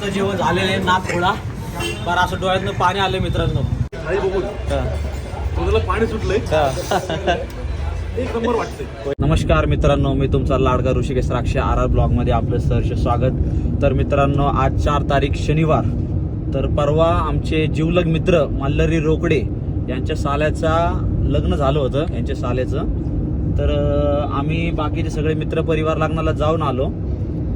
मस्त जेवण झालेलं आहे, नाक खोळा बरं असं डोळ्यातनं पाणी आलं मित्रांनो. पाणी सुटलंय. एक नंबर वाटतंय. नमस्कार मित्रांनो, मी तुमचा लाडका ऋषिकेश राक्षे RR ब्लॉग मध्ये आपलं सहर्ष स्वागत. तर मित्रांनो, आज 4 तारीख शनिवार. तर परवा आमचे जीवलग मित्र मल्हारी रोकडे यांच्या साल्याचा लग्न झालं होतं, यांच्या साल्याचं. तर आम्ही बाकीचे सगळे मित्र परिवार लग्नाला जाऊन आलो,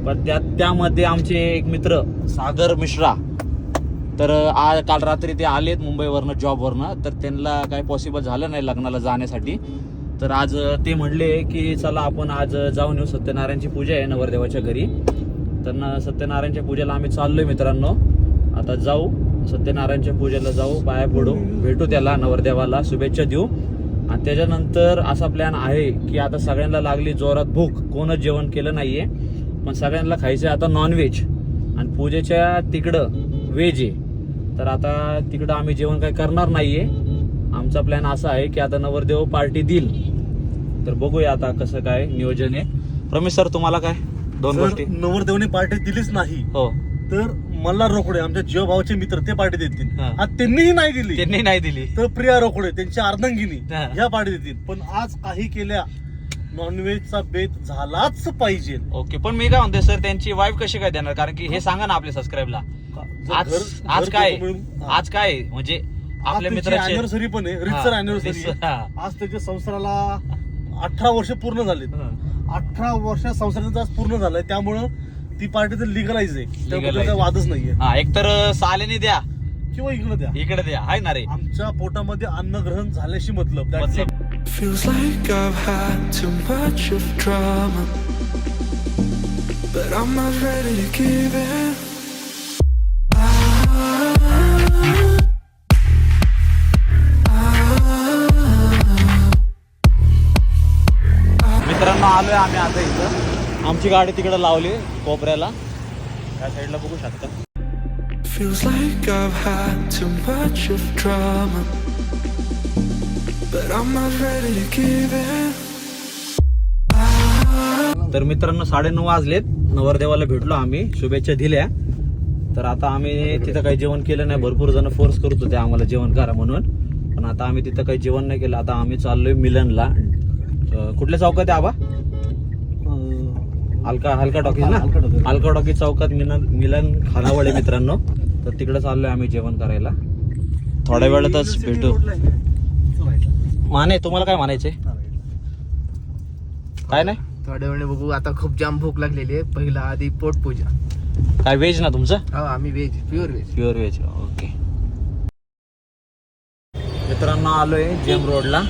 पण त्यामध्ये आमचे एक मित्र सागर मिश्रा, तर आज काल रात्री ते आलेत मुंबईवरनं जॉबवरनं. तर त्यांना काही पॉसिबल झालं नाही लग्नाला जाण्यासाठी. तर आज ते म्हणले की चला आपण आज जाऊन येऊ, सत्यनारायणची पूजा आहे नवरदेवाच्या घरी. तर सत्यनारायणच्या पूजेला आम्ही चाललोय मित्रांनो. आता जाऊ सत्यनारायणच्या पूजेला, जाऊ पाया पडू, भेटू त्याला नवरदेवाला, शुभेच्छा देऊ. आणि त्याच्यानंतर असा प्लॅन आहे की आता सगळ्यांना लागली जोरात भूक, कोणच जेवण केलं नाहीये, पण सगळ्यांना खायचं आता नॉनव्हेज. आणि पूजेच्या तिकडं व्हेज आहे. तर आता तिकडं आम्ही जेवण काही करणार नाहीये. आमचा प्लॅन असा आहे की आता नवरदेव पार्टी देईल. तर बघूया आता कसं काय नियोजन आहे. रमेश सर, तुम्हाला काय दोन गोष्टी? नवरदेवने पार्टी दिलीच नाही हो, तर मल्हार रोकडे आमच्या जीवभावाचे मित्र ते पार्टी देतील. आज त्यांनीही नाही दिली तर प्रिया रोकडे त्यांच्या अर्धांगिनी ह्या पार्टी देतील. पण आज काही केल्या नॉनव्हेजचा बेत झालाच पाहिजे. ओके, पण मी काय म्हणतोय सर, त्यांची वाईफ कशी काय देणार? कारण की हे सांगा ना आपल्या सबस्क्राईबला, आज काय म्हणजे आपल्या मित्राची अॅनिव्हर्सरी पण आहे, रितसर अॅनिव्हर्सरी. आज त्याच्या संसाराला 18 वर्ष पूर्ण झालेत. 18 वर्ष संसाराचा आज पूर्ण झालाय, त्यामुळं ती पार्टी तर लिगलाइज आहे, त्यामुळे काही वादच नाहीये. एक तर सालेने द्या किंवा इकडे द्या आहे ना रे. आमच्या पोटामध्ये अन्नग्रहण झाल्याशी मतलब. Feels like I've had too much of drama, but I'm not ready to give in. मित्रांनो, आलोय आम्ही आता इथं. आमची गाडी तिकडे लावली कोपऱ्याला, त्या साईडला बघू शकता. Feels like I've had too much of drama, but I'm not ready to give in. तर मित्रांनो, 9:30 वाजलेत. नवरदेवाला भेटलो आम्ही, शुभेच्छा दिल्या. तर आता आम्ही तिथं काही जेवण केलं नाही. भरपूर जण फोर्स करत होते आम्हाला जेवण करा म्हणून, पण आता आम्ही तिथं काही जेवण नाही केलं. आता आम्ही चाललोय मिलनला. कुठल्या चौकात आहे आबा? हलका टॉकीज ना, हलका टॉकीज चौकात मिलन खानावळ आहे मित्रांनो. तर तिकडे चाललोय आम्ही जेवण करायला. थोड्या वेळातच भेटू. माने, तुम्हाला काय म्हणायचंय? काय नाही, थोड्या वेळाने बघू. आता खूप जाम भूक लागलेली आहे. पहिला आधी पोटपूजा. काय व्हेज ना तुमचं? हो, आम्ही व्हेज, प्युअर व्हेज. ओके मित्रांनो, आलोय जेम रोडला.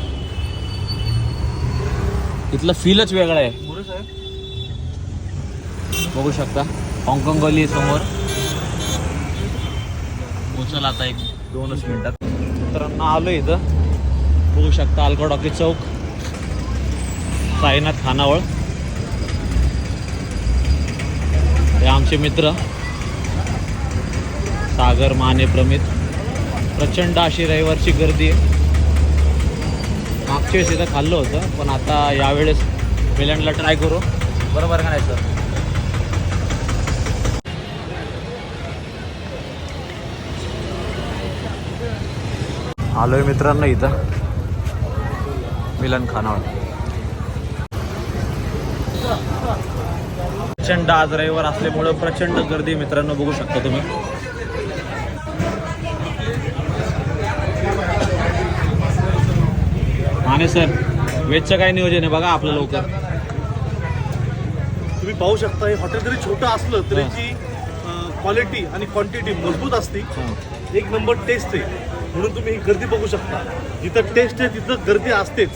इथलं फीलच वेगळं आहे, बघू शकता. हाँगकाँग गली समोर पोचल आता 1-2 मिनिटात. मित्रांनो, आलोय इथं, बघू शकता. अल्का टॉकीज चौक, साईनाथ खानावळ. हे आमचे मित्र सागर, माने, प्रमित. प्रचंड अशी रविवारची गर्दी आहे. मागच्या वेळेस इथं खाल्लं होतं, पण आता यावेळेस मिलनला ट्राय करू. बरोबर का नाही सर? आलोय मित्रांनो इथं मिलन खानावळ. प्रचंड आज रविवार असल्यामुळं प्रचंड गर्दी मित्रांनो, बघू शकता तुम्ही. माने सर, वेजचं काय नियोजन आहे बघा आपलं लवकर. तुम्ही पाहू शकता, हे हॉटेल जरी छोटं असलं तरी याची क्वालिटी आणि क्वांटिटी मजबूत असते. एक नंबर टेस्ट आहे, म्हणून तुम्ही ही गर्दी बघू शकता. जिथं टेस्ट आहे तिथं गर्दी असतेच.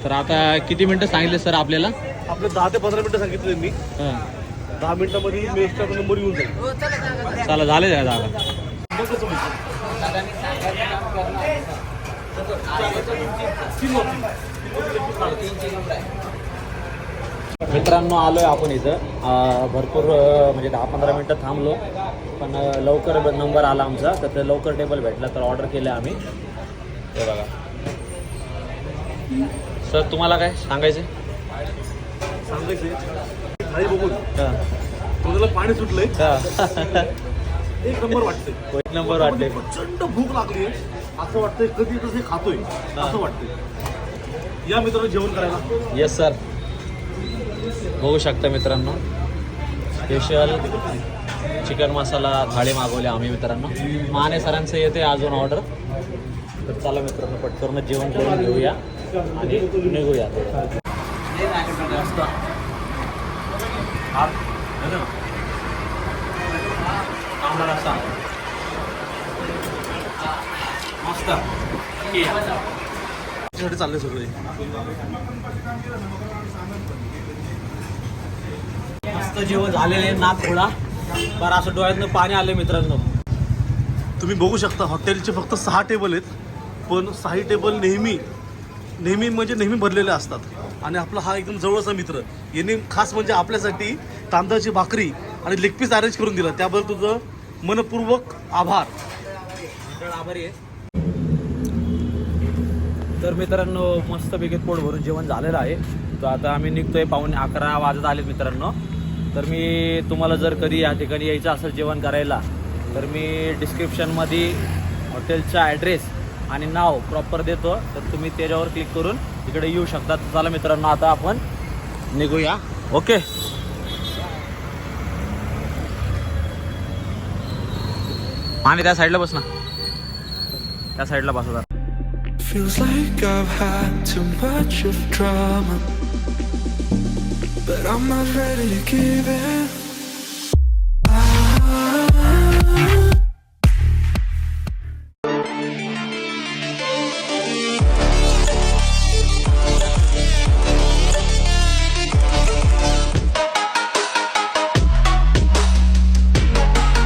तर आता किती मिनिटं सांगितले सर आपल्याला? आपले 10 ते 15 मिनिटं सांगितले मी. 10 मिनिटांमध्ये मेसचा नंबर येऊन जाईल. चला, झाले जागा. मित्रांनो, आलोय आपण इथं. भरपूर म्हणजे 10-15 मिनिटं थांबलो, पण लवकर नंबर आला आमचा. तर ते लवकर टेबल भेटला, तर ऑर्डर केलं आम्ही. हे बघा सर, तुम्हाला काय सांगायचं? सांगायचे बघून तोंडाला पाणी सुटलंय. हा. एक नंबर वाटतंय. एक नंबर वाटते. प्रचंड भूक लागली आहे. असं वाटतंय कधी कसं खातोय असं वाटतंय. या मित्रांनो जेवण करायला. Yes sir. बघू शकता मित्रांनो, स्पेशल चिकन मसाला थाळी मागवली आम्ही मित्रांनो. माने सरांचं येते अजून ऑर्डर. तर चला मित्रांनो पटकन जेवण करून घेऊया आणि निघूया. मस्त. तांबडा रस्सा. मस्त. त्याच्यासाठी चाललंय सगळे. मस्त जेवण झालेले नाक फोडा. बरं असं डोळ्यातनं पाणी आले मित्रांनो. तुम्ही बघू शकता हॉटेलचे फक्त 6 टेबल आहेत, पण 6 टेबल नेहमी म्हणजे नेहमी भरलेले असतात. आणि आपला हा एकदम जवळचा मित्र याने खास म्हणजे आपल्यासाठी तांदळाची भाकरी आणि लेग पीस अरेंज करून दिला. त्याबद्दल तुझं मनपूर्वक आभार. आभारी आहे. तर मित्रांनो मस्तपैकी पोट भरून जेवण झालेलं आहे. तर आता आम्ही निघतोय. 11:15 वाजत आलेत मित्रांनो. तर मी तुम्हाला जर कधी या ठिकाणी यायचं असेल जेवण करायला तर मी डिस्क्रिप्शनमध्ये हॉटेलचा ॲड्रेस आणि नाव प्रॉपर देतो. तर तुम्ही त्याच्यावर क्लिक करून इकडे येऊ शकता. चला मित्रांनो आता आपण निघूया. ओके. आणि त्या साईडला बस ना. त्या साईडला बसू जरा. Feels like I've had too much of drama, but I'm not ready to give in.